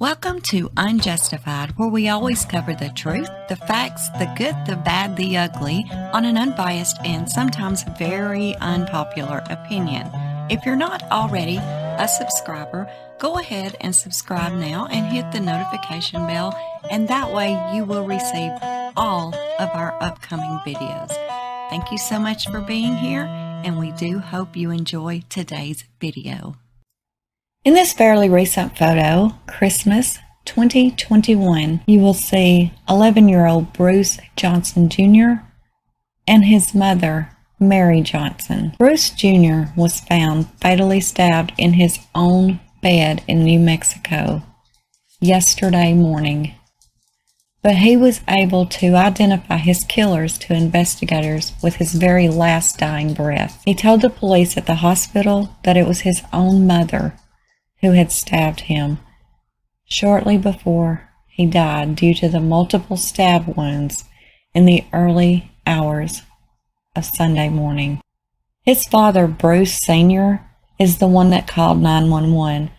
Welcome to Unjustified, where we always cover the truth, the facts, the good, the bad, the ugly, on an unbiased and sometimes very unpopular opinion. If you're not already a subscriber, go ahead and subscribe now and hit the notification bell, and that way you will receive all of our upcoming videos. Thank you so much for being here, and we do hope you enjoy today's video. In this fairly recent photo, Christmas 2021, you will see 11-year-old Bruce Johnson Jr. and his mother, Mary Johnson. Bruce Jr. was found fatally stabbed in his own bed in New Mexico yesterday morning, but he was able to identify his killers to investigators with his very last dying breath. He told the police at the hospital that it was his own mother who had stabbed him shortly before he died due to the multiple stab wounds in the early hours of Sunday morning. His father, Bruce Sr., is the one that called 911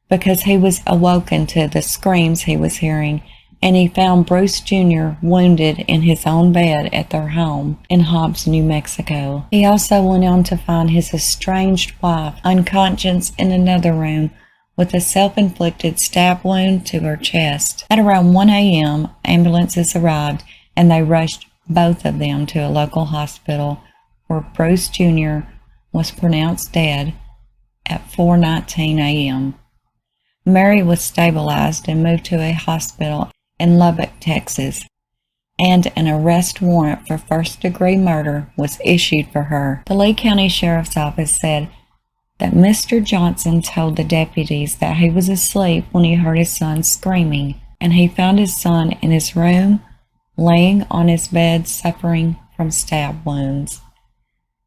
because he was awoken to the screams he was hearing, and he found Bruce Jr. wounded in his own bed at their home in Hobbs, New Mexico. He also went on to find his estranged wife unconscious in another room with a self-inflicted stab wound to her chest. At around 1 a.m., ambulances arrived and they rushed both of them to a local hospital where Bruce Jr. was pronounced dead at 4:19 a.m. Mary was stabilized and moved to a hospital in Lubbock, Texas, and an arrest warrant for first-degree murder was issued for her. The Lee County Sheriff's Office said that Mr. Johnson told the deputies that he was asleep when he heard his son screaming, and he found his son in his room, laying on his bed suffering from stab wounds.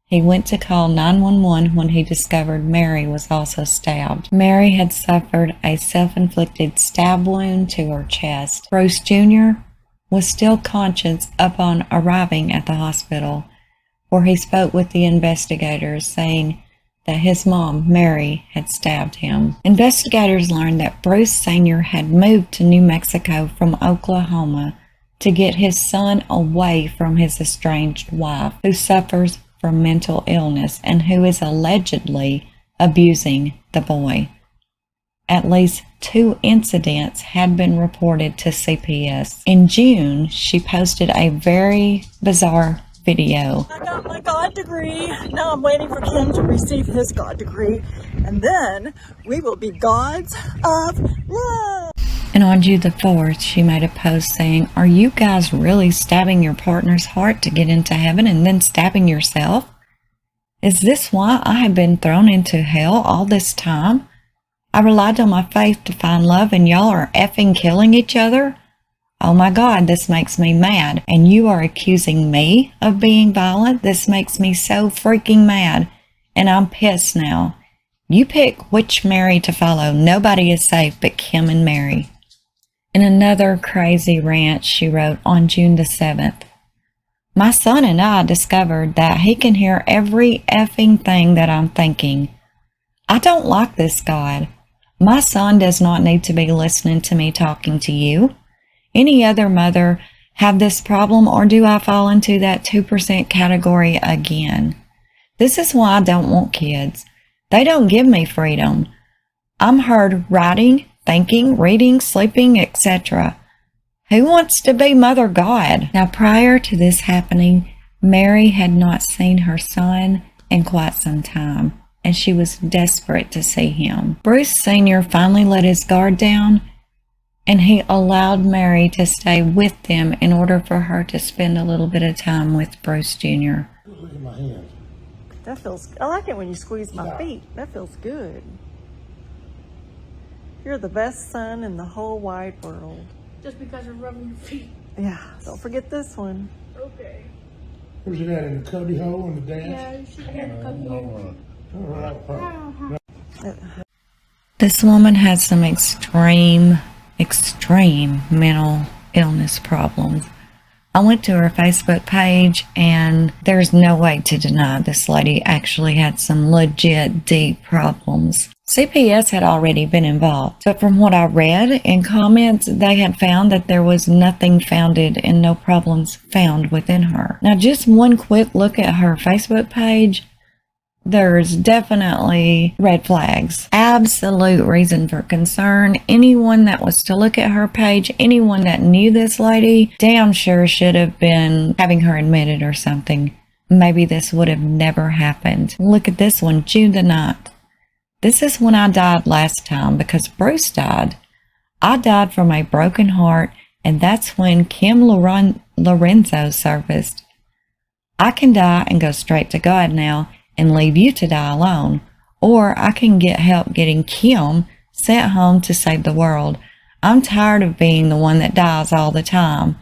He went to call 911 when he discovered Mary was also stabbed. Mary had suffered a self-inflicted stab wound to her chest. Bruce Jr. was still conscious upon arriving at the hospital, where he spoke with the investigators, saying that his mom, Mary, had stabbed him. Investigators learned that Bruce Sr. had moved to New Mexico from Oklahoma to get his son away from his estranged wife, who suffers from mental illness and who is allegedly abusing the boy. At least 2 incidents had been reported to CPS. In June, she posted a very bizarre video. I got my God degree. Now I'm waiting for Kim to receive his God degree, and then we will be gods of love. And on June the 4th, she made a post saying, "Are you guys really stabbing your partner's heart to get into heaven and then stabbing yourself? Is this why I have been thrown into hell all this time? I relied on my faith to find love, and y'all are effing killing each other? Oh my God, this makes me mad. And you are accusing me of being violent? This makes me so freaking mad. And I'm pissed now. You pick which Mary to follow. Nobody is safe but Kim and Mary." In another crazy rant, she wrote on June the 7th, "My son and I discovered that he can hear every effing thing that I'm thinking. I don't like this God. My son does not need to be listening to me talking to you. Any other mother have this problem, or do I fall into that 2% category again? This is why I don't want kids. They don't give me freedom. I'm heard writing, thinking, reading, sleeping, etc. Who wants to be Mother God?" Now, prior to this happening, Mary had not seen her son in quite some time, and she was desperate to see him. Bruce Sr. finally let his guard down, and he allowed Mary to stay with them in order for her to spend a little bit of time with Bruce Jr. Look at my hands. That feels, I like it when you squeeze my feet. That feels good. You're the best son in the whole wide world. Just because I'm rubbing your feet. Yeah, don't forget this one. Okay. Where's it at, in the cubby hole in the dash? Yeah, you should have come here. All right. This woman has some extreme mental illness problems. I went to her Facebook page, and there's no way to deny this lady actually had some legit deep problems. CPS had already been involved, but from what I read in comments, they had found that there was nothing founded and no problems found within her. Now, just one quick look at her Facebook page, there's definitely red flags. Absolute reason for concern. Anyone that was to look at her page, anyone that knew this lady, damn sure should have been having her admitted or something. Maybe this would have never happened. Look at this one, June the 9th. This is when I died last time because Bruce died. I died from a broken heart, and that's when Kim Lorenzo surfaced. I can die and go straight to God now and leave you to die alone, or I can get help getting Kim sent home to save the world. I'm tired of being the one that dies all the time.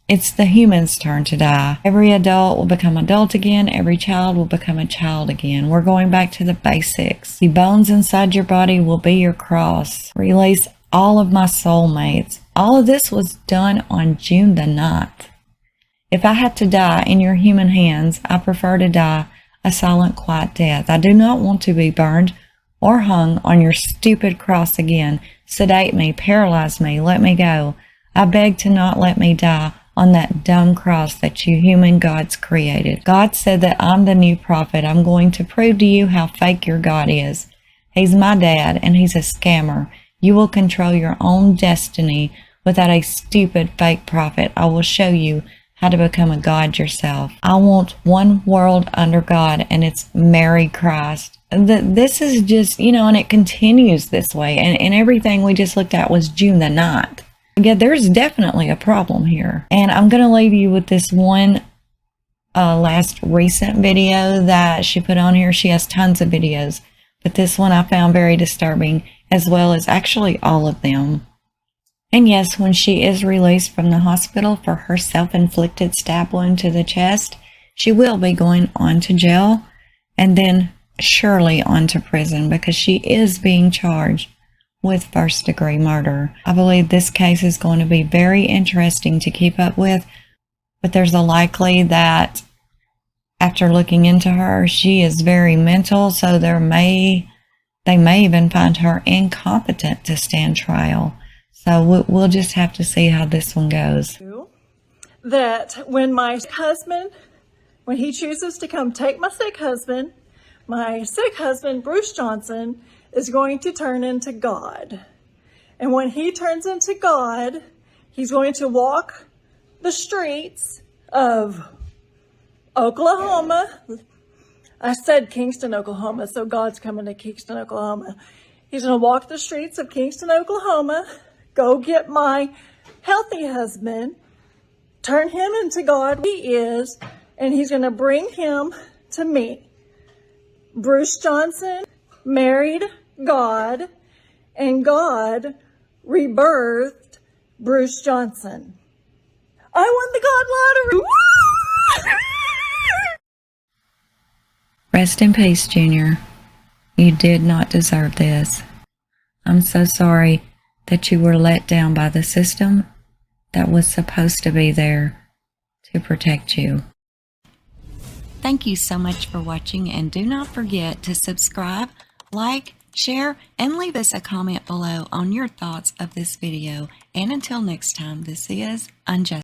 It's the human's turn to die. Every adult will become adult again. Every child will become a child again. We're going back to the basics. The bones inside your body will be your cross. Release all of my soulmates. All of this was done on June the 9th. If I have to die in your human hands, I prefer to die a silent, quiet death. I do not want to be burned or hung on your stupid cross again. Sedate me, paralyze me, let me go. I beg to not let me die on that dumb cross that you human gods created. God said that I'm the new prophet. I'm going to prove to you how fake your God is. He's my dad, and he's a scammer. You will control your own destiny without a stupid fake prophet. I will show you how to become a God yourself. I want one world under God, and it's marry Christ. This is just, and it continues this way. And everything we just looked at was June the 9th. Yeah, there's definitely a problem here. And I'm going to leave you with this one last recent video that she put on here. She has tons of videos, but this one I found very disturbing, as well as actually all of them. And yes, when she is released from the hospital for her self-inflicted stab wound to the chest, she will be going on to jail and then surely on to prison because she is being charged with first-degree murder. I believe this case is going to be very interesting to keep up with, but there's a likely that after looking into her, she is very mental, so they may even find her incompetent to stand trial. So we'll just have to see how this one goes. That when my husband, when he chooses to come take my sick husband, Bruce Johnson, is going to turn into God. And when he turns into God, he's going to walk the streets of Oklahoma. I said Kingston, Oklahoma, so God's coming to Kingston, Oklahoma. He's going to walk the streets of Kingston, Oklahoma, go get my healthy husband, turn him into God he is, and he's going to bring him to me. Bruce Johnson married God, and God rebirthed Bruce Johnson. I won the God lottery! Rest in peace, Junior. You did not deserve this. I'm so sorry that you were let down by the system that was supposed to be there to protect you. Thank you so much for watching, and do not forget to subscribe, like, share, and leave us a comment below on your thoughts of this video. And until next time, this is UnJustified.